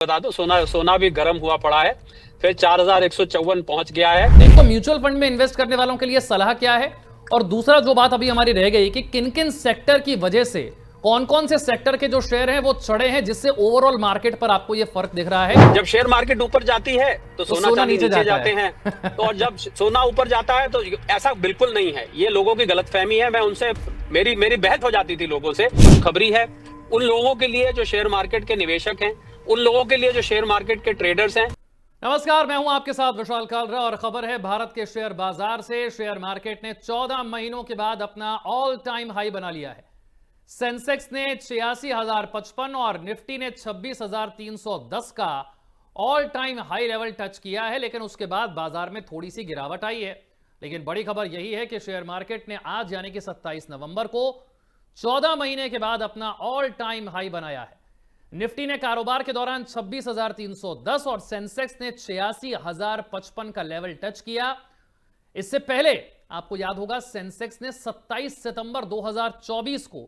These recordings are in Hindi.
बता दो, सोना सोना भी गर्म हुआ पड़ा है। फिर 4154 पहुंच गया है। एक तो म्यूचुअल फंड में इन्वेस्ट करने वालों के लिए सलाह क्या है, और दूसरा जो बात अभी हमारी रह गई कि किन किन सेक्टर की वजह से, कौन कौन से सेक्टर के जो शेयर हैं वो चढ़े हैं, जिससे ओवरऑल मार्केट पर आपको ये फर्क दिख रहा है। जब शेयर मार्केट ऊपर जाती है तो सोना चांदी नीचे जाते हैं। तो और जब सोना ऊपर जाता है तो ऐसा बिल्कुल नहीं है, ये लोगों की गलतफहमी है। मैं उनसे मेरी बहस हो जाती थी लोगों से। खबरी है उन लोगों के लिए जो शेयर मार्केट के निवेशक हैं, उन लोगों के लिए जो शेयर मार्केट के ट्रेडर्स हैं। नमस्कार, मैं हूं आपके साथ विशाल कालरा और खबर है भारत के शेयर बाजार से। शेयर मार्केट ने 14 महीनों के बाद अपना ऑल टाइम हाई बना लिया है। सेंसेक्स ने 86,055 और निफ्टी ने 26,310 का all time high level touch किया है, लेकिन उसके बाद बाजार में थोड़ी सी गिरावट आई है। लेकिन बड़ी खबर यही है कि शेयर मार्केट ने आज यानी कि 27 नवंबर को 14 महीने के बाद अपना ऑल टाइम हाई बनाया है। निफ्टी ने कारोबार के दौरान 26,310 और सेंसेक्स ने 86,055 का लेवल टच किया। इससे पहले आपको याद होगा सेंसेक्स ने 27 सितंबर 2024 को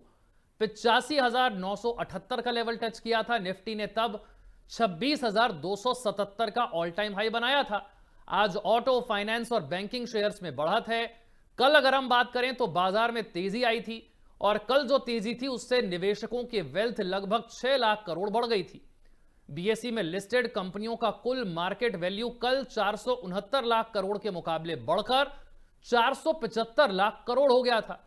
85,978 का लेवल टच किया था। निफ्टी ने तब 26,277 का ऑल टाइम हाई बनाया था। आज ऑटो, फाइनेंस और बैंकिंग शेयर्स में बढ़त है। कल अगर हम बात करें तो बाजार में तेजी आई थी, और कल जो तेजी थी उससे निवेशकों की वेल्थ लगभग 6 लाख करोड़ बढ़ गई थी। बीएसई में लिस्टेड कंपनियों का कुल मार्केट वैल्यू कल 469 लाख करोड़ के मुकाबले बढ़कर 475 लाख करोड़ हो गया था।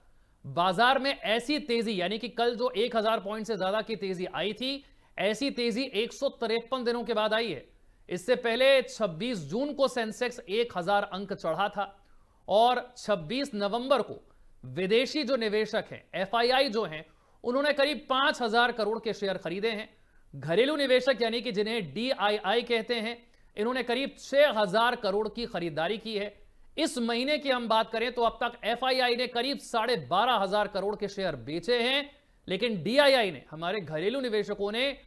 बाजार में ऐसी तेजी, यानी कि कल जो 1000 पॉइंट से ज्यादा की तेजी आई थी, ऐसी तेजी 153 दिनों के बाद आई है। इससे पहले 26 जून को सेंसेक्स 1000 अंक चढ़ा था, और 26 नवंबर को विदेशी जो निवेशक हैं, एफआईआई जो हैं, उन्होंने करीब 5000 करोड़ के शेयर खरीदे हैं। घरेलू निवेशक यानी कि जिन्हें डीआईआई कहते हैं, इन्होंने करीब 6000 करोड़ की खरीदारी की है। इस महीने की हम बात करें तो अब तक एफआईआई ने करीब 12,500 करोड़ के शेयर बेचे हैं, लेकिन डीआईआई ने, हमारे घरेलू निवेशकों ने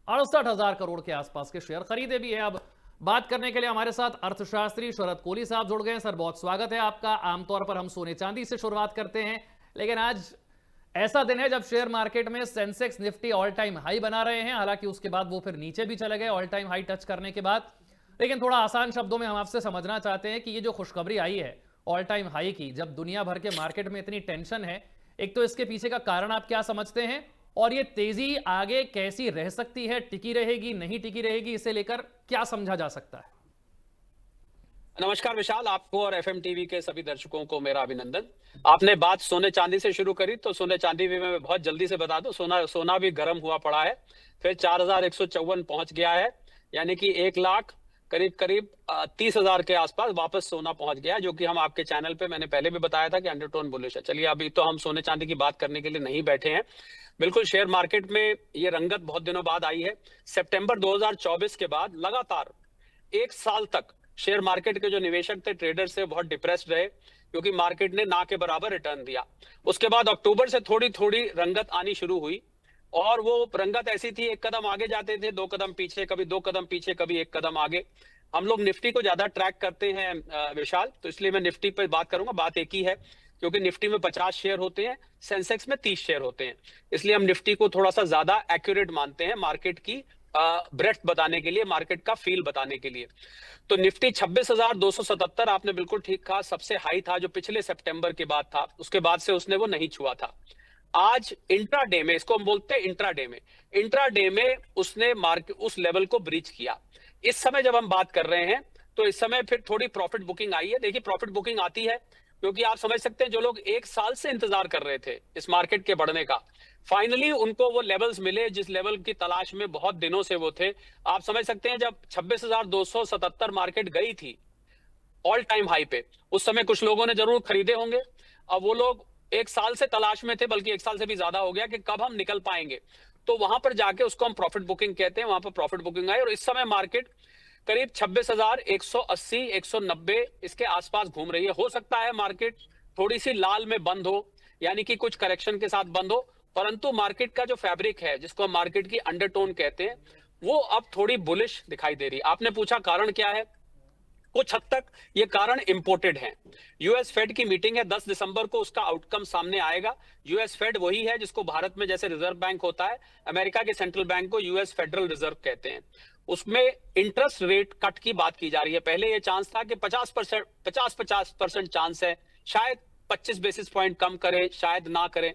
68,000 करोड़ के आसपास के शेयर खरीदे भी है। अब बात करने के लिए हमारे साथ अर्थशास्त्री शरद कोहली साहब जुड़ गए हैं। सर, बहुत स्वागत है आपका। आमतौर पर हम सोने चांदी से शुरुआत करते हैं, लेकिन आज ऐसा दिन है जब शेयर मार्केट में Sensex, Nifty all time high बना रहे हैं। हालांकि उसके बाद वो फिर नीचे भी चले गए ऑल टाइम हाई टच करने के बाद। लेकिन थोड़ा आसान शब्दों में हम आपसे समझना चाहते हैं कि ये जो खुशखबरी आई है ऑल टाइम हाई की, जब दुनिया भर के मार्केट में इतनी टेंशन है, एक तो इसके पीछे का कारण आप क्या समझते हैं, और ये तेजी आगे कैसी रह सकती है, टिकी रहेगी, नहीं टिकी रहेगी, इसे लेकर क्या समझा जा सकता है? नमस्कार विशाल, आपको और एफएम टीवी के सभी दर्शकों को मेरा अभिनंदन। आपने बात सोने चांदी से शुरू करी, तो सोने चांदी भी मैं बहुत जल्दी से बता दूं। सोना भी गर्म हुआ पड़ा है। फिर 4154 पहुंच गया है, यानी कि 1 लाख करीब 30,000 के आसपास वापस सोना पहुंच गया, जो कि हम आपके चैनल पे मैंने पहले भी बताया था कि अंडरटोन बुलिश है। चलिए, अभी तो हम सोने चांदी की बात करने के लिए नहीं बैठे हैं। बिल्कुल, शेयर मार्केट में ये रंगत बहुत दिनों बाद आई है। सितंबर 2024 के बाद लगातार 1 साल तक शेयर मार्केट के जो निवेशक थे, ट्रेडर्स थे, बहुत डिप्रेस्ड रहे, क्योंकि मार्केट ने ना के बराबर रिटर्न दिया। उसके बाद अक्टूबर से थोड़ी थोड़ी रंगत आनी शुरू हुई, और वो रंगत ऐसी थी, 1 कदम आगे जाते थे, 2 कदम पीछे, कभी 2 कदम पीछे, कभी 1 कदम आगे। हम लोग निफ्टी को ज्यादा ट्रैक करते हैं विशाल, तो इसलिए मैं निफ्टी पर बात करूंगा। बात एक ही है, क्योंकि निफ्टी में 50 शेयर होते हैं, सेंसेक्स में 30 शेयर होते हैं, इसलिए हम निफ्टी को थोड़ा सा ज्यादा एक्यूरेट मानते हैं मार्केट की ब्रेथ बताने के लिए, मार्केट का फील बताने के लिए। तो निफ्टी 26,277, आपने बिल्कुल ठीक कहा, सबसे हाई था जो पिछले सितंबर के बाद था। उसके बाद से उसने वो नहीं छुआ था। आज इंट्राडे में, इसको हम बोलते हैं इंट्राडे में उसने मार्केट उस लेवल को ब्रीच किया। इस समय जब हम बात कर रहे हैं तो इस समय फिर थोड़ी प्रॉफिट बुकिंग आई है। देखिए, प्रॉफिट बुकिंग आती है क्योंकि आप समझ सकते हैं, जो लोग 1 साल से इंतजार कर रहे थे इस मार्केट के बढ़ने का, फाइनली उनको वो लेवल्स मिले जिस लेवल की तलाश में बहुत दिनों से वो थे। आप समझ सकते हैं, जब 26,277 मार्केट गई थी ऑल टाइम हाई पे, उस समय कुछ लोगों ने जरूर खरीदे होंगे। अब वो लोग 1 साल से तलाश में थे, बल्कि 1 साल से भी ज्यादा हो गया कि कब हम निकल पाएंगे। तो वहां पर जाके उसको हम प्रॉफिट बुकिंग कहते हैं। वहां पर प्रॉफिट बुकिंग आई, और इस समय मार्केट करीब 26,180, 190 इसके आसपास घूम रही है। हो सकता है मार्केट थोड़ी सी लाल में बंद हो, यानी कि कुछ करेक्शन के साथ बंद हो, परंतु मार्केट का जो फैब्रिक है, जिसको हम मार्केट की अंडरटोन कहते हैं, वो अब थोड़ी बुलिश दिखाई दे रही है। आपने पूछा कारण क्या है, कुछ हद तक ये कारण इंपोर्टेड हैं। यूएस फेड की मीटिंग है 10 दिसंबर को, उसका आउटकम सामने आएगा। यूएस फेड वही है जिसको भारत में जैसे रिजर्व बैंक होता है, अमेरिका के सेंट्रल बैंक को यूएस फेडरल रिजर्व कहते हैं। उसमें इंटरेस्ट रेट कट की बात की जा रही है। पहले ये चांस था कि 50% चांस है, शायद 25 बेसिस पॉइंट कम करे, शायद ना करे।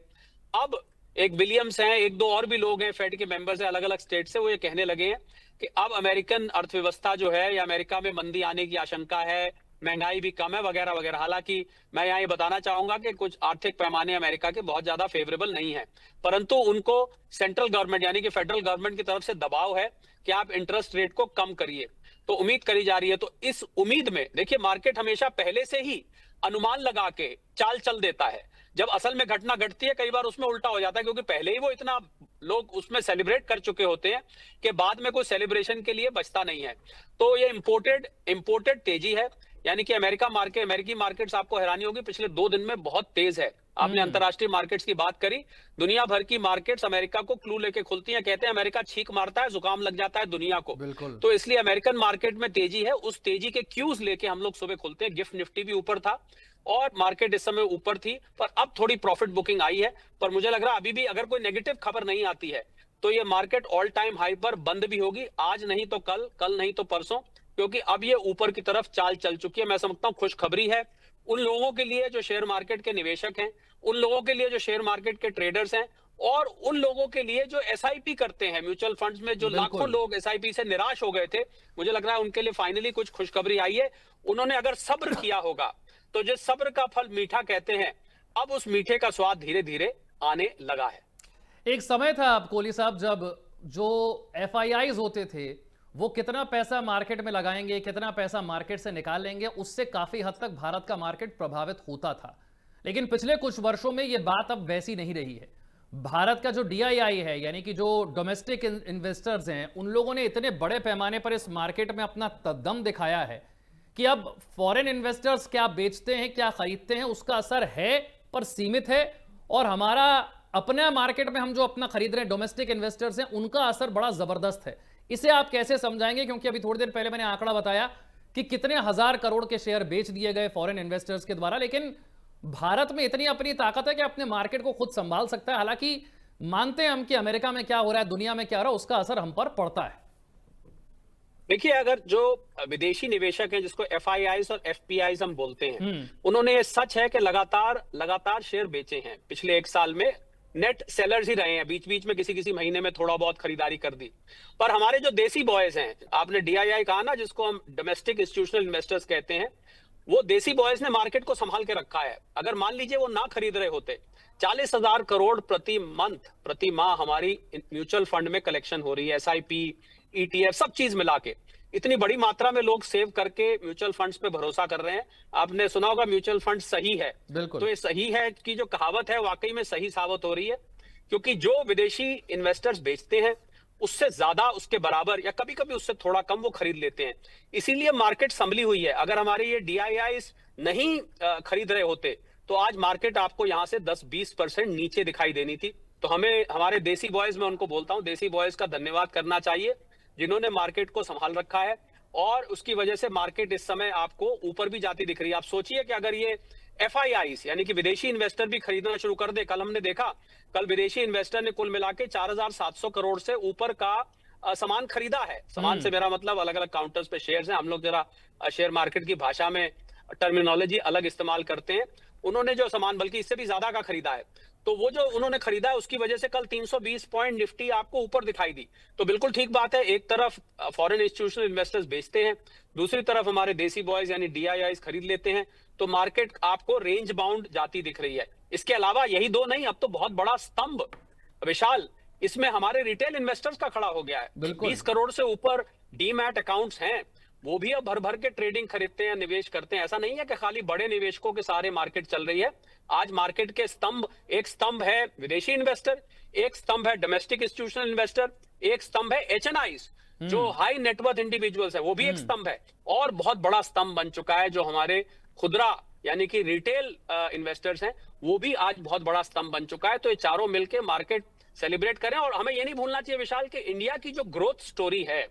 अब एक विलियम्स हैं, एक दो और भी लोग हैं, फेड के मेंबर्स हैं अलग अलग स्टेट से, वो ये कहने लगे हैं कि अब अमेरिकन अर्थव्यवस्था जो है या अमेरिका में मंदी आने की आशंका है, महंगाई भी कम है वगैरह वगैरह। हालांकि मैं यहाँ ये बताना चाहूंगा कि कुछ आर्थिक पैमाने अमेरिका के बहुत ज्यादा फेवरेबल नहीं है, परंतु उनको सेंट्रल गवर्नमेंट यानी कि फेडरल गवर्नमेंट की तरफ से दबाव है कि आप इंटरेस्ट रेट को कम करिए, तो उम्मीद करी जा रही है। तो इस उम्मीद में देखिए, मार्केट हमेशा पहले से ही अनुमान लगा के चाल चल देता है। जब असल में घटना घटती है कई बार उसमें उल्टा हो जाता है, क्योंकि पहले ही वो इतना लोग उसमें सेलिब्रेट कर चुके होते हैं कि बाद में कोई सेलिब्रेशन के लिए बचता नहीं है। तो ये इंपोर्टेड तेजी है, यानी कि अमेरिकी मार्केट्स आपको हैरानी होगी पिछले 2 दिन में बहुत तेज है। आपने अंतरराष्ट्रीय मार्केट्स की बात करी, दुनिया भर की मार्केट्स अमेरिका को क्लू लेके खुलती हैं। कहते हैं अमेरिका छींक मारता है, जुकाम लग जाता है दुनिया को। बिल्कुल। तो इसलिए अमेरिकन मार्केट में तेजी है, उस तेजी के क्यूज लेके हम लोग सुबह खुलते हैं। गिफ्ट निफ्टी भी ऊपर था और मार्केट इस समय ऊपर थी, पर अब थोड़ी प्रॉफिट बुकिंग आई है। पर मुझे लग रहा है अभी भी अगर कोई नेगेटिव खबर नहीं आती है तो ये मार्केट ऑल टाइम हाई पर बंद भी होगी, आज नहीं तो कल नहीं तो परसों, क्योंकि अब ये ऊपर की तरफ चाल चल चुकी है। मैं समझता हूं खुशखबरी है उन लोगों के लिए जो शेयर मार्केट के निवेशक हैं, उन लोगों के लिए जो शेयर मार्केट के ट्रेडर्स हैं, और उन लोगों के लिए जो एसआईपी करते हैं म्यूचुअल फंड्स में, जो लाखों बिल्कुल। लोग एसआईपी से निराश हो गए थे। मुझे लग रहा है उनके लिए फाइनली कुछ खुशखबरी आई है। उन्होंने अगर सब्र किया होगा तो जिस सब्र का फल मीठा कहते हैं, अब उस मीठे का स्वाद धीरे धीरे आने लगा है। एक समय था आप कोहली साहब जब जो एफआईआईज होते थे वो कितना पैसा मार्केट में लगाएंगे, कितना पैसा मार्केट से निकाल लेंगे, उससे काफी हद तक भारत का मार्केट प्रभावित होता था। लेकिन पिछले कुछ वर्षों में यह बात अब वैसी नहीं रही है। भारत का जो डीआईआई है, यानी कि जो डोमेस्टिक इन्वेस्टर्स हैं, उन लोगों ने इतने बड़े पैमाने पर इस मार्केट में अपना दम दिखाया है कि अब फॉरेन इन्वेस्टर्स क्या बेचते हैं, क्या खरीदते हैं, उसका असर है पर सीमित है। और हमारा अपने मार्केट में हम जो अपना खरीद रहे हैं, डोमेस्टिक इन्वेस्टर्स हैं, उनका असर बड़ा जबरदस्त है। इसे आप कैसे समझाएंगे? क्योंकि अभी थोड़ी देर पहले मैंने आंकड़ा बताया कि कितने हजार करोड़ के शेयर बेच दिए गए फॉरेन इन्वेस्टर्स के द्वारा, लेकिन भारत में इतनी अपनी ताकत है कि अपने मार्केट को खुद संभाल सकता है। हालांकि मानते हैं हम कि अमेरिका में क्या हो रहा है, दुनिया में क्या हो रहा है, उसका असर हम पर पड़ता है। देखिए, अगर जो विदेशी निवेशक हैं, जिसको एफआईआईज और एफपीआईज हम बोलते हैं, उन्होंने, ये सच है कि लगातार शेयर बेचे हैं। पिछले 1 साल में नेट सेलर्स ही रहे हैं, बीच बीच में किसी महीने में थोड़ा बहुत खरीदारी कर दी। पर हमारे जो देसी बॉयज हैं, आपने डीआईआई कहा ना, जिसको हम डोमेस्टिक इंस्टीट्यूशनल इन्वेस्टर्स कहते हैं, वो देसी बॉयज ने मार्केट को संभाल के रखा है। अगर मान लीजिए वो ना खरीद रहे होते, 40,000 करोड़ प्रति माह हमारी म्यूचुअल फंड में कलेक्शन हो रही है, एसआईपी, ईटीएफ, सब चीज मिला के इतनी बड़ी मात्रा में लोग सेव करके म्यूचुअल फंड्स पे भरोसा कर रहे हैं। आपने सुना होगा म्यूचुअल फंड सही है, बिल्कुल। तो ये सही है कि जो कहावत है वाकई में सही साबित हो रही है, क्योंकि जो विदेशी इन्वेस्टर्स बेचते हैं उससे ज्यादा, उसके बराबर या कभी कभी उससे थोड़ा कम वो खरीद लेते हैं। इसीलिए मार्केट संभली हुई है। अगर हमारे ये डीआईआई नहीं खरीद रहे होते तो आज मार्केट आपको यहां से 10-20% नीचे दिखाई देनी थी। तो हमें, हमारे देसी बॉयज, मैं उनको बोलता हूं, देसी बॉयज का धन्यवाद करना चाहिए, जिन्होंने मार्केट को संभाल रखा है, और उसकी वजह से मार्केट इस समय आपको ऊपर भी जाती दिख रही है। आप सोचिए कि अगर ये एफआईआईज यानी कि विदेशी इन्वेस्टर भी खरीदना शुरू कर दे, कल हमने देखा, कल विदेशी इन्वेस्टर ने कुल मिला के 4,700 करोड़ से ऊपर का सामान खरीदा है। सामान से मेरा मतलब अलग अलग काउंटर्स पे शेयर्स हैं। हम लोग जरा शेयर मार्केट की भाषा में टर्मिनोलॉजी अलग इस्तेमाल करते हैं। उन्होंने जो सामान बल्कि इससे भी ज्यादा का खरीदा है, तो वो जो उन्होंने खरीदा है उसकी वजह से कल 320 पॉइंट निफ्टी आपको ऊपर दिखाई दी। तो बिल्कुल ठीक बात है, एक तरफ फॉरेन इंस्टीट्यूशनल इन्वेस्टर्स बेचते हैं, दूसरी तरफ हमारे देसी बॉयज यानी डीआईआईज खरीद लेते हैं, तो मार्केट आपको रेंज बाउंड जाती दिख रही है। इसके अलावा यही दो नहीं, अब तो बहुत बड़ा स्तंभ विशाल इसमें हमारे रिटेल इन्वेस्टर्स का खड़ा हो गया है। 20 करोड़ से ऊपर डीमैट अकाउंट्स हैं, वो भी अब भर भर के ट्रेडिंग खरीदते हैं, निवेश करते हैं। ऐसा नहीं है कि खाली बड़े निवेशकों के सारे मार्केट चल रही है। आज मार्केट के स्तंभ, एक स्तंभ है विदेशी इन्वेस्टर, एक स्तंभ है डोमेस्टिक इंस्टीट्यूशनल इन्वेस्टर, एक स्तंभ है एचएनआईज जो हाई नेटवर्थ इंडिविजुअल्स है, वो भी एक स्तंभ है, और बहुत बड़ा स्तंभ बन चुका है जो हमारे खुदरा यानी कि रिटेल इन्वेस्टर्स हैं, वो भी आज बहुत बड़ा स्तंभ बन चुका है। तो ये चारों मिलकर मार्केट सेलिब्रेट करें। और हमें ये नहीं भूलना चाहिए विशाल कि इंडिया की जो ग्रोथ स्टोरी है,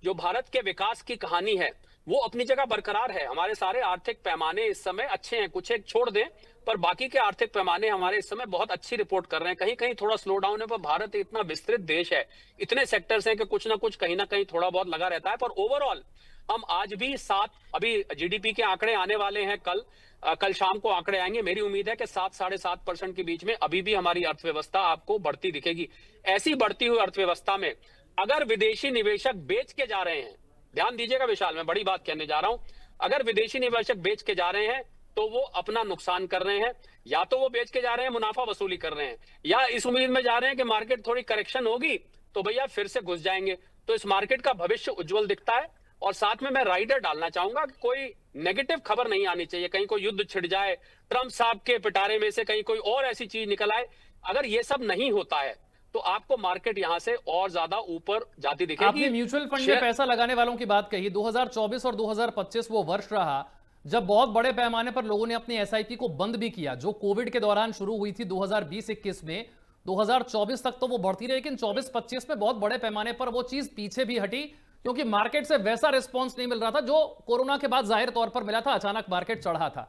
जो भारत के विकास की कहानी है, वो अपनी जगह बरकरार है। हमारे सारे आर्थिक पैमाने इस समय अच्छे हैं, कुछ एक छोड़ दें, पर बाकी के आर्थिक पैमाने हमारे इस समय बहुत अच्छी रिपोर्ट कर रहे हैं। कहीं कहीं थोड़ा स्लो डाउन है, पर भारत इतना विस्तृत देश है, इतने सेक्टर्स हैं कि कुछ ना कुछ कहीं ना कहीं थोड़ा बहुत लगा रहता है। पर ओवरऑल हम आज भी 7, अभी जीडीपी के आंकड़े आने वाले हैं कल शाम को आंकड़े आएंगे। मेरी उम्मीद है कि 7-7.5% के बीच में अभी भी हमारी अर्थव्यवस्था आपको बढ़ती दिखेगी। ऐसी बढ़ती हुई अर्थव्यवस्था में अगर विदेशी निवेशक बेच के जा रहे हैं, ध्यान दीजिएगा विशाल, मैं बड़ी बात कहने जा रहा हूं, अगर विदेशी निवेशक बेच के जा रहे हैं तो वो अपना नुकसान कर रहे हैं। या तो वो बेच के जा रहे हैं, मुनाफा वसूली कर रहे हैं, या इस उम्मीद में जा रहे हैं कि मार्केट थोड़ी करेक्शन होगी तो भैया फिर से घुस जाएंगे। तो इस मार्केट का भविष्य उज्जवल दिखता है। और साथ में मैं राइडर डालना चाहूंगा कि कोई नेगेटिव खबर नहीं आनी चाहिए, कहीं कोई युद्ध छिड़ जाए, ट्रंप साहब के पिटारे में से कहीं कोई और ऐसी चीज निकल आए। अगर ये सब नहीं होता है तो आपको मार्केट यहां से और ज्यादा ऊपर जाती दिखेगी। आपने म्यूचुअल फंड में पैसा लगाने वालों की बात कही। 2024 और 2025 वो वर्ष रहा जब बहुत बड़े पैमाने पर लोगों ने अपनी एसआईपी को बंद भी किया, जो कोविड के दौरान शुरू हुई थी 2020-21 में। 2024 तक तो वो बढ़ती रही, लेकिन 24-25 में बहुत बड़े पैमाने पर वो चीज पीछे भी हटी, क्योंकि मार्केट से वैसा रिस्पॉन्स नहीं मिल रहा था जो कोरोना के बाद जाहिर तौर पर मिला था। अचानक मार्केट चढ़ा था।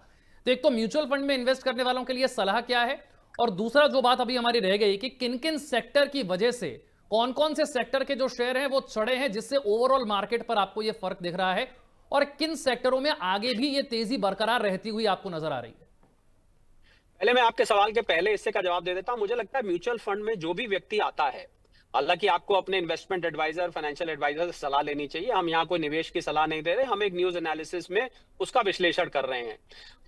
तो एक तो म्यूचुअल फंड में इन्वेस्ट करने वालों के लिए सलाह क्या है, और दूसरा जो बात अभी हमारी रह गई कि किन किन सेक्टर की वजह से, कौन कौन से सेक्टर के जो शेयर हैं वो चढ़े हैं जिससे ओवरऑल मार्केट पर आपको ये फर्क दिख रहा है, और किन सेक्टरों में आगे भी ये तेजी बरकरार रहती हुई आपको नजर आ रही है। पहले मैं आपके सवाल के पहले हिस्से का जवाब दे देता हूं। मुझे लगता है म्यूचुअल फंड में जो भी व्यक्ति आता है, हालांकि आपको अपने इन्वेस्टमेंट एडवाइजर, फाइनेंशियल एडवाइजर से सलाह लेनी चाहिए। हम यहाँ कोई निवेश की सलाह नहीं दे रहे, हम एक न्यूज एनालिसिस में उसका विश्लेषण कर रहे हैं।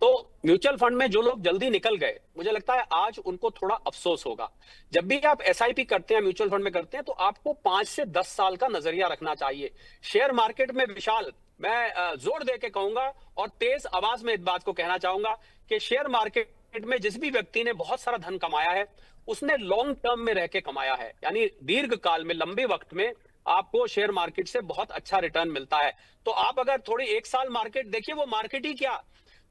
तो म्यूचुअल फंड में जो लोग जल्दी निकल गए, मुझे लगता है आज उनको थोड़ा अफसोस होगा। जब भी आप एसआईपी करते हैं, म्यूचुअल फंड में करते हैं, तो आपको 5 से 10 साल का नजरिया रखना चाहिए। शेयर मार्केट में विशाल, मैं जोर दे के कहूंगा और तेज आवाज में इस बात को कहना चाहूंगा कि शेयर मार्केट में जिस भी व्यक्ति ने बहुत सारा धन कमाया है, उसने लॉन्ग टर्म में रह के कमाया है, यानी दीर्घ काल में, लंबे वक्त में आपको शेयर मार्केट से बहुत अच्छा रिटर्न मिलता है। तो आप अगर थोड़ी 1 साल मार्केट देखिए, वो मार्केट ही क्या,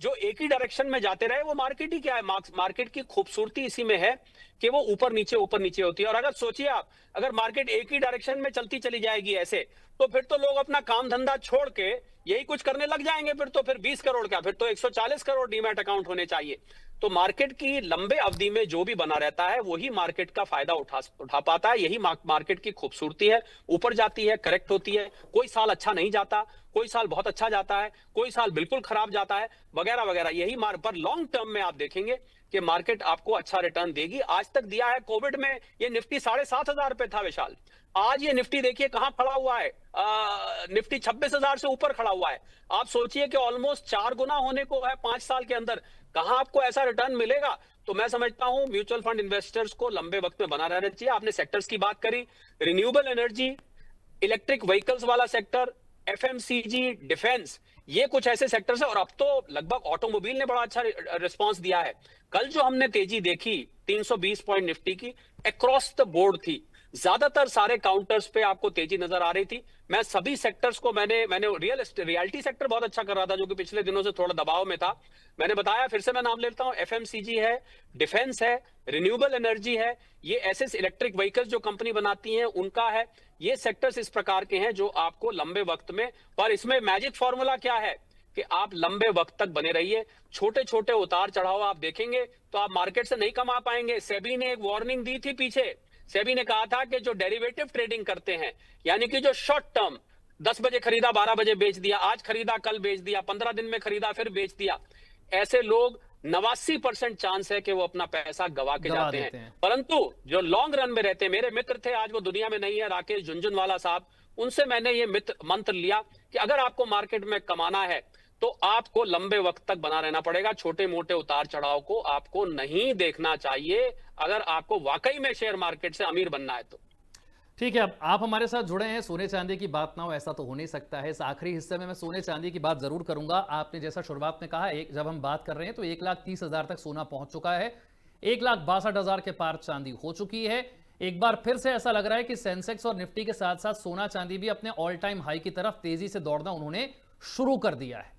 जो एक ही डायरेक्शन में जाते रहे, वो मार्केट ही क्या है। मार्केट की खूबसूरती इसी में है कि वो ऊपर नीचे होती है। और अगर सोचिए आप, अगर मार्केट एक ही डायरेक्शन में चलती चली जाएगी ऐसे, तो फिर तो लोग अपना काम धंधा छोड़ के यही कुछ करने लग जाएंगे। फिर 20 करोड़ क्या, फिर तो 140 करोड़ डीमैट अकाउंट होने चाहिए। तो मार्केट की लंबे अवधि में जो भी बना रहता है वही मार्केट का फायदा उठा पाता है। यही मार्केट की खूबसूरती है। ऊपर जाती है, करेक्ट होती है, कोई साल अच्छा नहीं जाता, कोई साल बहुत अच्छा जाता है, कोई साल बिल्कुल खराब जाता है, वगैरह वगैरह। यही पर लॉन्ग टर्म में आप देखेंगे कि मार्केट आपको अच्छा रिटर्न देगी। आज तक दिया है। कोविड में ये निफ्टी 7,500 पे था विशाल, आज ये निफ्टी देखिए कहां खड़ा हुआ है, निफ्टी 26,000 से ऊपर खड़ा हुआ है। आप सोचिए कि ऑलमोस्ट 4 गुना होने को है 5 साल के अंदर। कहां आपको ऐसा रिटर्न मिलेगा। तो मैं समझता हूं म्यूचुअल फंड इन्वेस्टर्स को लंबे वक्त में बना रहना चाहिए। आपने सेक्टर्स की बात करी, रिन्यूएबल एनर्जी, इलेक्ट्रिक व्हीकल्स वाला सेक्टर, एफएमसीजी, डिफेंस, ये कुछ ऐसे सेक्टर्स हैं। और अब तो लगभग ऑटोमोबाइल ने बड़ा अच्छा रिस्पांस दिया है। कल जो हमने तेजी देखी 320 पॉइंट निफ्टी की, अक्रॉस द बोर्ड थी। ज्यादातर सारे काउंटर्स पे आपको तेजी नजर आ रही थी। मैं सभी सेक्टर्स को मैंने रियलिटी सेक्टर बहुत अच्छा कर रहा था, जो कि पिछले दिनों से थोड़ा दबाव में था। मैंने बताया, फिर से मैं नाम लेता हूं, एफएमसीजी है, डिफेंस है, रिन्यूएबल एनर्जी है, ये ऐसे इलेक्ट्रिक व्हीकल्स जो कंपनी बनाती हैं उनका है। ये सेक्टर्स इस प्रकार के हैं जो आपको लंबे वक्त में, पर इसमें मैजिक फॉर्मूला क्या है कि आप लंबे वक्त तक बने रहिए। छोटे छोटे उतार चढ़ाव आप देखेंगे तो आप मार्केट से नहीं कमा पाएंगे। सेबी ने एक वार्निंग दी थी पीछे। सेबी ने कहा था कि जो डेरिवेटिव ट्रेडिंग करते हैं, यानी कि जो शॉर्ट टर्म, 10 बजे खरीदा 12 बजे बेच दिया, आज खरीदा कल बेच दिया, 15 दिन में खरीदा फिर बेच दिया, ऐसे लोग 89% चांस है कि वो अपना पैसा गवा के जाते हैं। परंतु जो लॉन्ग रन में रहते हैं, मेरे मित्र थे, आज वो दुनिया में नहीं है, राकेश झुनझुनवाला साहब, उनसे मैंने ये मंत्र लिया कि अगर आपको मार्केट में कमाना है तो आपको लंबे वक्त तक बना रहना पड़ेगा। छोटे मोटे उतार चढ़ाव को आपको नहीं देखना चाहिए अगर आपको वाकई में शेयर मार्केट से अमीर बनना है तो। ठीक है, अब आप हमारे साथ जुड़े हैं, सोने चांदी की बात ना हो ऐसा तो हो नहीं सकता है। इस आखिरी हिस्से में मैं सोने चांदी की बात जरूर करूंगा। आपने जैसा शुरुआत में कहा, जब हम बात कर रहे हैं तो 1,30,000 तक सोना पहुंच चुका है, 1,62,000 के पार चांदी हो चुकी है। एक बार फिर से ऐसा लग रहा है कि सेंसेक्स और निफ्टी के साथ साथ सोना चांदी भी अपने ऑल टाइम हाई की तरफ तेजी से दौड़ना उन्होंने शुरू कर दिया है।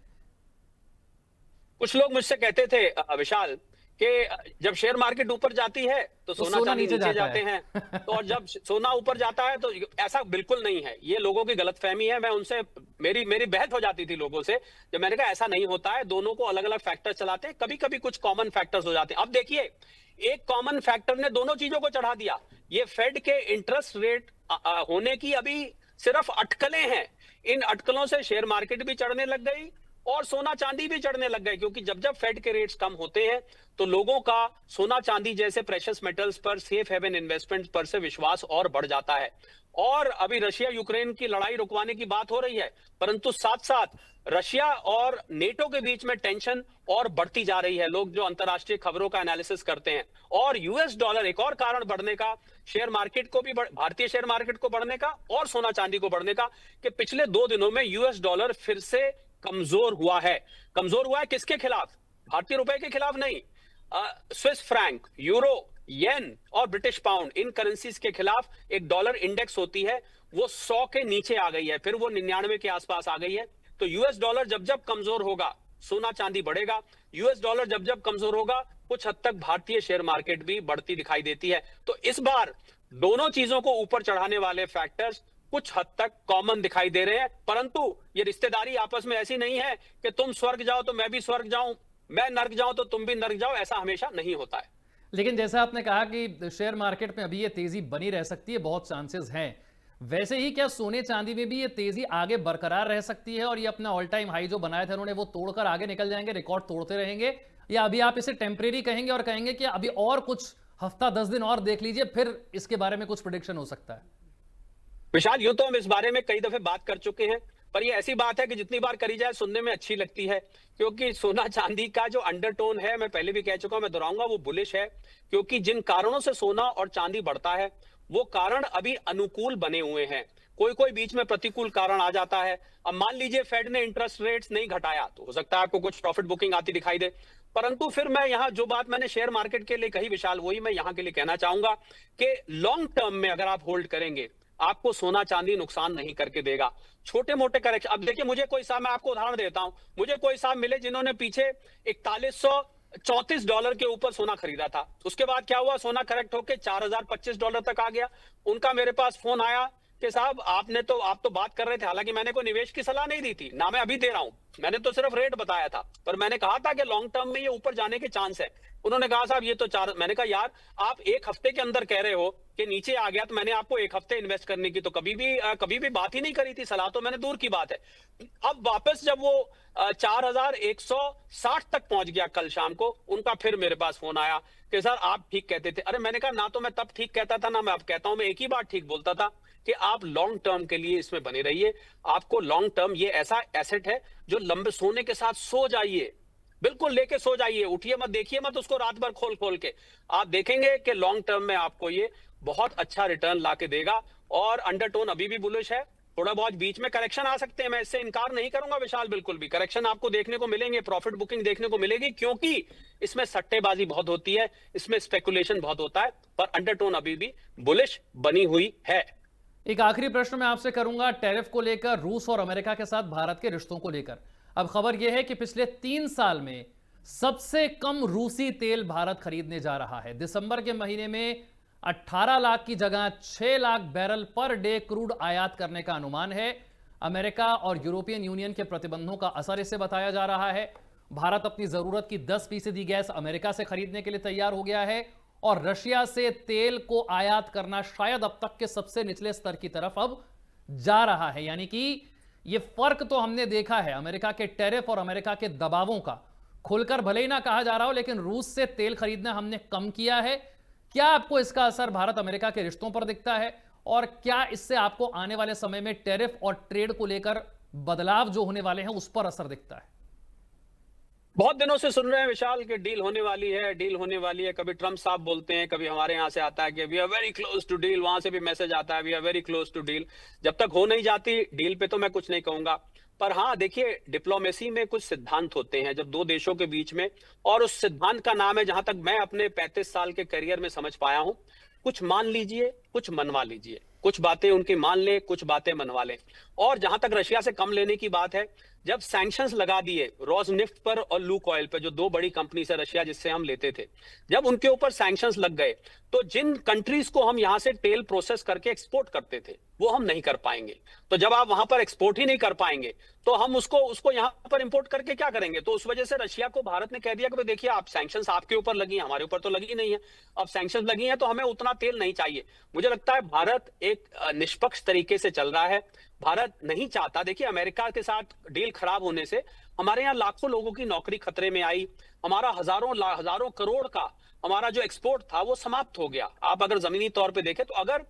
कुछ लोग मुझसे कहते थे विशाल कि जब शेयर मार्केट ऊपर जाती है तो तो सोना सोना चांदी नीचे नीचे जाता जाते है। हैं, तो और जब सोना ऊपर जाता है तो ऐसा बिल्कुल नहीं है। ये लोगों की गलतफहमी है। मैं उनसे मेरी मेरी बहस हो जाती थी लोगों से, जब मैंने कहा ऐसा नहीं होता है, दोनों को अलग अलग फैक्टर चलाते हैं, कभी कभी कुछ कॉमन फैक्टर्स हो जाते हैं। अब देखिए, एक कॉमन फैक्टर ने दोनों चीजों को चढ़ा दिया। ये फेड के इंटरेस्ट रेट होने की अभी सिर्फ अटकलें हैं। इन अटकलों से शेयर मार्केट भी चढ़ने लग गई और सोना चांदी भी चढ़ने लग गए, क्योंकि जब जब फेड के रेट्स कम होते हैं तो लोगों का सोना चांदी जैसे प्रेशियस मेटल्स पर, सेफ हेवन इन्वेस्टमेंट पर से विश्वास और बढ़ जाता है। और अभी रशिया यूक्रेन की लड़ाई रुकवाने की बात हो रही है, परंतु साथ साथ रशिया और नेटो के बीच में टेंशन और बढ़ती जा रही है। लोग जो अंतरराष्ट्रीय खबरों का एनालिसिस करते हैं, और यूएस डॉलर एक और कारण बढ़ने का, शेयर मार्केट को भी भारतीय शेयर मार्केट को बढ़ने का और सोना चांदी को बढ़ने का, कि पिछले 2 दिनों में यूएस डॉलर फिर से कमजोर हुआ है। कमजोर हुआ है किसके खिलाफ? भारतीय रुपए के खिलाफ नहीं, स्विस फ्रैंक, यूरो, येन और ब्रिटिश पाउंड, इन करेंसीज के खिलाफ एक डॉलर इंडेक्स होती है, वो 100 के नीचे आ गई है, फिर वो 99 के आसपास आ गई है। तो यूएस डॉलर जब जब कमजोर होगा सोना चांदी बढ़ेगा, यूएस डॉलर जब जब कमजोर होगा कुछ हद तक भारतीय शेयर मार्केट भी बढ़ती दिखाई देती है। तो इस बार दोनों चीजों को ऊपर चढ़ाने वाले फैक्टर्स कुछ हद तक कॉमन दिखाई दे रहे हैं, परंतु ये रिश्तेदारी आपस में ऐसी नहीं है कि तुम स्वर्ग जाओ तो मैं भी स्वर्ग जाऊं, मैं नर्क जाऊं तो तुम भी नर्क जाओ, ऐसा हमेशा नहीं होता है। लेकिन जैसा आपने कहा कि शेयर मार्केट में अभी ये तेजी बनी रह सकती है, बहुत चांसेस हैं, वैसे ही क्या सोने चांदी में भी ये तेजी आगे बरकरार रह सकती है और ये अपना ऑल टाइम हाई जो बनाए थे उन्होंने वो तोड़कर आगे निकल जाएंगे, रिकॉर्ड तोड़ते रहेंगे, या अभी आप इसे टेम्परेरी कहेंगे और कहेंगे कि अभी और कुछ हफ्ता 10 दिन और देख लीजिए फिर इसके बारे में कुछ प्रिडिक्शन हो सकता है? विशाल, यूं तो हम इस बारे में कई दफे बात कर चुके हैं, पर ये ऐसी बात है कि जितनी बार करी जाए सुनने में अच्छी लगती है, क्योंकि सोना चांदी का जो अंडरटोन है, मैं पहले भी कह चुका हूं, मैं दोहराऊंगा, वो बुलिश है। क्योंकि जिन कारणों से सोना और चांदी बढ़ता है वो कारण अभी अनुकूल बने हुए हैं, कोई कोई बीच में प्रतिकूल कारण आ जाता है। अब मान लीजिए फेड ने इंटरेस्ट रेट्स नहीं घटाया, तो हो सकता है आपको कुछ प्रॉफिट बुकिंग आती दिखाई दे, परंतु फिर मैं यहां जो बात मैंने शेयर मार्केट के लिए कही विशाल, वही मैं यहां के लिए कहना चाहूंगा कि लॉन्ग टर्म में अगर आप होल्ड करेंगे आपको सोना चांदी नुकसान नहीं करके देगा। छोटे मोटे करेक्शन, अब देखिए, मुझे कोई साहब, मैं आपको उदाहरण देता हूं, मुझे कोई साहब मिले जिन्होंने पीछे $4134 के ऊपर सोना खरीदा था, उसके बाद क्या हुआ, सोना करेक्ट होकर $4025 तक आ गया। उनका मेरे पास फोन आया कि साहब आप तो बात कर रहे थे, हालांकि मैंने कोई निवेश की सलाह नहीं दी थी, ना मैं अभी दे रहा हूं, मैंने तो सिर्फ रेट बताया था, पर मैंने कहा था कि लॉन्ग टर्म में ये ऊपर जाने के चांस है। उन्होंने कहा साहब ये तो मैंने कहा यार, आप एक हफ्ते के अंदर कह रहे हो कि नीचे आ गया, तो मैंने आपको एक हफ्ते इन्वेस्ट करने की तो कभी भी बात ही नहीं करी थी, सलाह तो मैंने दूर की बात है। अब वापस जब वो 4160 तक पहुंच गया कल शाम को, उनका फिर मेरे पास फोन आया कि सर आप ठीक कहते थे। अरे मैंने कहा ना तो मैं तब ठीक कहता था ना मैं अब कहता हूं, मैं एक ही बात ठीक बोलता था कि आप लॉन्ग टर्म के लिए इसमें बने रहिए। आपको लॉन्ग टर्म, ये ऐसा एसेट है जो लंबे सोने के साथ सो जाइए, बिल्कुल लेके सो जाइए, उठिए मत, देखिए मत उसको रात भर खोल खोल के, आप देखेंगे कि लॉन्ग टर्म में आपको ये बहुत अच्छा रिटर्न लाके देगा। और अंडरटोन अभी भी बुलिश है, थोड़ा बहुत बीच में करेक्शन आ सकते हैं, मैं इससे इनकार नहीं करूंगा विशाल, बिल्कुल भी करेक्शन आपको देखने को मिलेंगे, प्रॉफिट बुकिंग देखने को मिलेगी, क्योंकि इसमें सट्टेबाजी बहुत होती है, इसमें स्पेकुलेशन बहुत होता है, पर अंडरटोन अभी भी बुलिश बनी हुई है। एक आखिरी प्रश्न मैं आपसे करूंगा टैरिफ को लेकर, रूस और अमेरिका के साथ भारत के रिश्तों को लेकर। अब खबर यह है कि पिछले 3 साल में सबसे कम रूसी तेल भारत खरीदने जा रहा है। दिसंबर के महीने में 18 लाख की जगह 6 lakh barrel per day crude आयात करने का अनुमान है। अमेरिका और यूरोपियन यूनियन के प्रतिबंधों का असर इसे बताया जा रहा है। भारत अपनी जरूरत की 10% गैस अमेरिका से खरीदने के लिए तैयार हो गया है और रशिया से तेल को आयात करना शायद अब तक के सबसे निचले स्तर की तरफ अब जा रहा है। यानी कि ये फर्क तो हमने देखा है, अमेरिका के टैरिफ और अमेरिका के दबावों का खुलकर भले ही ना कहा जा रहा हो, लेकिन रूस से तेल खरीदना हमने कम किया है। क्या आपको इसका असर भारत अमेरिका के रिश्तों पर दिखता है और क्या इससे आपको आने वाले समय में टैरिफ और ट्रेड को लेकर बदलाव जो होने वाले हैं उस पर असर दिखता है? बहुत दिनों से सुन रहे हैं विशाल कि डील होने वाली है, डील होने वाली है, कभी ट्रम्प साहब बोलते हैं, कभी हमारे यहां से आता है कि we are very close to deal, वहां से भी मैसेज आता है we are very close to deal. जब तक हो नहीं जाती डील पे तो मैं कुछ नहीं कहूंगा, पर हाँ देखिए, डिप्लोमेसी में कुछ सिद्धांत होते हैं जब दो देशों के बीच में, और उस सिद्धांत का नाम है, जहां तक मैं अपने 35 साल के करियर में समझ पाया हूं, कुछ मान लीजिए कुछ मनवा लीजिए, कुछ बातें उनकी मान लें, कुछ बातें मनवा लें। और जहां तक रशिया से कम लेने की बात है, जब सैंक्शंस लगा दिए रोजनिफ्ट पर और लूक ऑयल पे, जो दो बड़ी कंपनी है रशिया जिससे हम लेते थे, जब उनके ऊपर सैंक्शंस लग गए, तो जिन कंट्रीज को हम यहां से तेल प्रोसेस करके एक्सपोर्ट करते थे वो हम नहीं कर पाएंगे। तो जब आप वहां पर एक्सपोर्ट ही नहीं कर पाएंगे तो हम उसको उसको यहां पर इंपोर्ट करके क्या करेंगे? तो उस वजह से रशिया को भारत ने कह दिया कि भाई देखिए, आप सैंक्शंस आपके ऊपर लगी हैं, हमारे ऊपर तो लगी नहीं है। अब सैंक्शंस लगी हैं तो हमें उतना तेल नहीं चाहिए। मुझे लगता है भारत एक निष्पक्ष तरीके से चल रहा है। भारत नहीं चाहता, देखिए अमेरिका के साथ डील खराब होने से हमारे यहाँ लाखों लोगों की नौकरी खतरे में आई, हमारा हजारों करोड़ का हमारा जो एक्सपोर्ट था वो समाप्त हो गया। आप अगर जमीनी तौर पे देखें तो अगर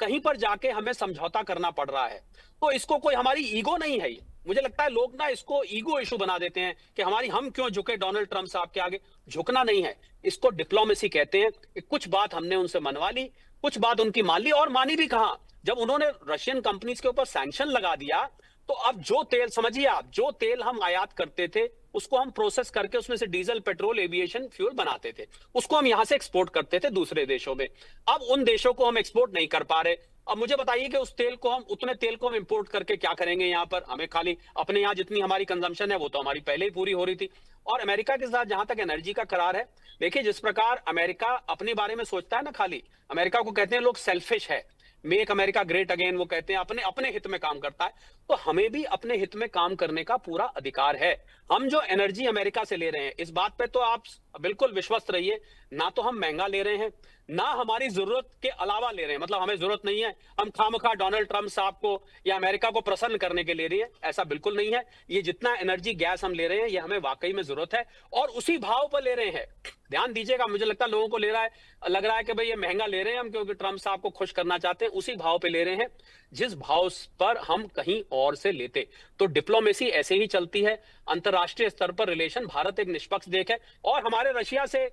कहीं पर जाके हमें समझौता करना पड़ रहा है तो इसको कोई हमारी ईगो नहीं है ये। मुझे लगता है लोग ना इसको ईगो इशू बना देते हैं कि हमारी, हम क्यों झुके डोनाल्ड ट्रंप साहब के आगे। झुकना नहीं है, इसको डिप्लोमेसी कहते हैं। कि कुछ बात हमने उनसे मनवा ली, कुछ बात उनकी मान ली, और मानी भी कहां, जब उन्होंने रशियन कंपनीज के ऊपर सैंक्शन लगा दिया तो अब जो तेल, समझिए आप, जो तेल हम आयात करते थे उसको हम प्रोसेस करके उसमें से डीजल, पेट्रोल, एविएशन फ्यूल बनाते थे, उसको हम यहां से एक्सपोर्ट करते थे दूसरे देशों में। अब उन देशों को हम एक्सपोर्ट नहीं कर पा रहे। अब मुझे बताइए कि उस तेल को हम, उतने तेल को हम इंपोर्ट करके क्या करेंगे? यहाँ पर हमें खाली अपने यहाँ जितनी हमारी कंजम्पशन है वो तो हमारी पहले ही पूरी हो रही थी। और अमेरिका के साथ जहां तक एनर्जी का करार है, देखिए जिस प्रकार अमेरिका अपने बारे में सोचता है ना, खाली अमेरिका को कहते हैं लोग सेल्फिश है, मेक अमेरिका ग्रेट अगेन, वो कहते हैं अपने अपने हित में काम करता है। तो हमें भी अपने हित में काम करने का पूरा अधिकार है। हम जो एनर्जी अमेरिका से ले रहे हैं, इस बात पे तो आप बिल्कुल विश्वस्त रहिए, ना तो हम महंगा ले रहे हैं, ना हमारी जरूरत के अलावा ले रहे हैं। मतलब हमें जरूरत नहीं है, हम खामखा डोनाल्ड ट्रंप साहब को या अमेरिका को प्रसन्न करने के ले रही है, ऐसा बिल्कुल नहीं है। ये जितना एनर्जी गैस हम ले रहे हैं ये हमें वाकई में जरूरत है और उसी भाव पर ले रहे हैं। ध्यान दीजिएगा, मुझे लगता है लोगों को लग रहा है कि भाई ये महंगा ले रहे हैं हम क्योंकि ट्रंप साहब को खुश करना चाहते हैं। उसी भाव पे ले रहे हैं जिस भाव पर हम कहीं और से लेते। तो डिप्लोमेसी ऐसे ही चलती है। अंतरराष्ट्रीय स्तर पर रिलेशन, भारत एक निष्पक्ष देश है और हमारे रशिया से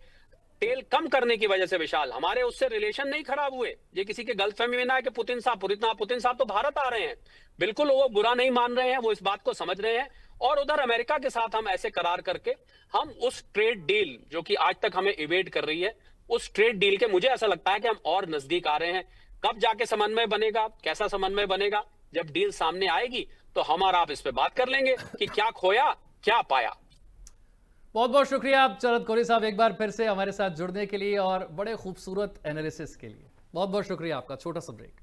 तेल कम करने की वजह से, विशाल, हमारे उससे रिलेशन नहीं खराब हुए। ये किसी के गलतफहमी में ना है कि पुतिन साहब तो भारत आ रहे हैं, बिल्कुल वो बुरा नहीं मान रहे हैं, वो इस बात को समझ रहे हैं। और उधर अमेरिका के साथ हम ऐसे करार करके हम उस ट्रेड डील जो कि आज तक हमें इवेड कर रही है, उस ट्रेड डील के, मुझे ऐसा लगता है कि हम और नजदीक आ रहे हैं। कब जाके समन्वय बनेगा, कैसा समन्वय बनेगा, जब डील सामने आएगी तो हम और आप इस पे बात कर लेंगे कि क्या खोया क्या पाया। बहुत बहुत शुक्रिया आप शरद कोरी साहब, एक बार फिर से हमारे साथ जुड़ने के लिए और बड़े खूबसूरत एनालिसिस के लिए बहुत बहुत शुक्रिया आपका। छोटा सा ब्रेक।